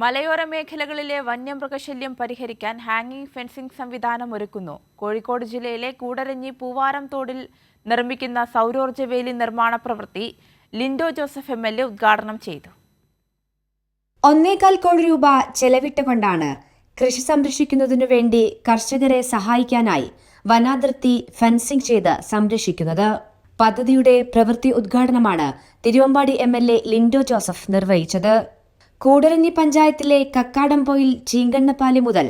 മലയോര മേഖലകളിലെ വന്യമൃഗശല്യം പരിഹരിക്കാൻ ഹാങ്ങിംഗ് ഫെൻസിംഗ് സംവിധാനം ഒരുക്കുന്നു. കോഴിക്കോട് ജില്ലയിലെ കൂടരഞ്ഞി പൂവാരം തോടിൽ നിർമ്മിക്കുന്ന സൗരോർജ്ജ വേലി നിർമ്മാണ പ്രവൃത്തി ലിൻഡോ ജോസഫ് MLA ഉദ്ഘാടനം ചെയ്തു. 1.25 കോടി രൂപ ചെലവിട്ടുകൊണ്ടാണ് കൃഷി സംരക്ഷിക്കുന്നതിനു വേണ്ടി കർഷകരെ സഹായിക്കാനായി വനാതിർത്തി ഫെൻസിംഗ് ചെയ്ത് സംരക്ഷിക്കുന്നത്. പദ്ധതിയുടെ പ്രവൃത്തി ഉദ്ഘാടനമാണ് തിരുവമ്പാടി MLA ലിൻഡോ ജോസഫ് നിർവഹിച്ചത്. കൂടരഞ്ഞി പഞ്ചായത്തിലെ കക്കാടംപൊയിൽ ചീങ്കണ്ണപ്പാലി മുതൽ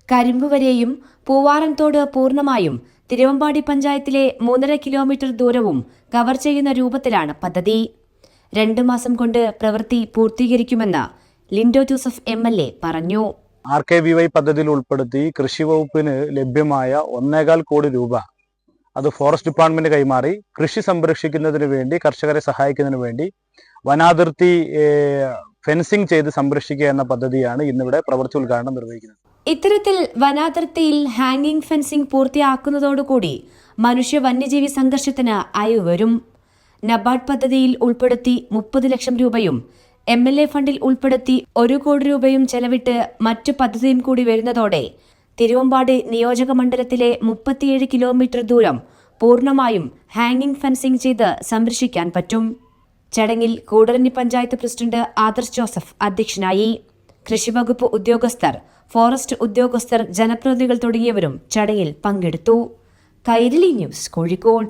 കരിമ്പ് വരെയും പൂവാറൻതോട് പൂർണ്ണമായും തിരുവമ്പാടി പഞ്ചായത്തിലെ 3.5 കിലോമീറ്റർ ദൂരവും കവർ ചെയ്യുന്ന രൂപത്തിലാണ് പദ്ധതി. 2 മാസം കൊണ്ട് പ്രവൃത്തി പൂർത്തീകരിക്കുമെന്ന് ലിൻഡോ ജോസഫ് MLA പറഞ്ഞു. RKVY പദ്ധതിയിൽ ഉൾപ്പെടുത്തി കൃഷി വകുപ്പിന് ലഭ്യമായ 1.25 കോടി രൂപ അത് ഫോറസ്റ്റ് ഡിപ്പാർട്ട്മെന്റ് കൈമാറി കൃഷി സംരക്ഷിക്കുന്നതിന് വേണ്ടി കർഷകരെ സഹായിക്കുന്നതിന് വേണ്ടി വനാതിർത്തി ഫെൻസിംഗ് ചെയ്ത് സംരക്ഷിക്കുക എന്ന പദ്ധതിയാണ് ഇന്നിവിടെ പ്രവൃത്തി ഉദ്ഘാടനം നിർവഹിക്കുന്നത്. ഇത്തരത്തിൽ വനാതിർത്തിയിൽ ഹാങ്ങിംഗ് ഫെൻസിംഗ് പൂർത്തിയാക്കുന്നതോടുകൂടി മനുഷ്യ വന്യജീവി സംഘർഷത്തിന് അയവ് വരും. നബാർഡ് പദ്ധതിയിൽ ഉൾപ്പെടുത്തി 30 ലക്ഷം രൂപയും MLA ഫണ്ടിൽ ഉൾപ്പെടുത്തി 1 കോടി രൂപയും ചെലവിട്ട് മറ്റു പദ്ധതിയും കൂടി വരുന്നതോടെ തിരുവമ്പാടി നിയോജക മണ്ഡലത്തിലെ 37 കിലോമീറ്റർ ദൂരം പൂർണ്ണമായും ഹാങ്ങിംഗ് ഫെൻസിംഗ് ചെയ്ത് സംരക്ഷിക്കാൻ പറ്റും. ചടങ്ങിൽ കൂടരഞ്ഞി പഞ്ചായത്ത് പ്രസിഡന്റ് ആദർശ് ജോസഫ് അധ്യക്ഷനായി. കൃഷിവകുപ്പ് ഉദ്യോഗസ്ഥർ, ഫോറസ്റ്റ് ഉദ്യോഗസ്ഥർ, ജനപ്രതിനിധികൾ തുടങ്ങിയവരും ചടങ്ങിൽ പങ്കെടുത്തു. കൈരളി ന്യൂസ്, കോഴിക്കോട്.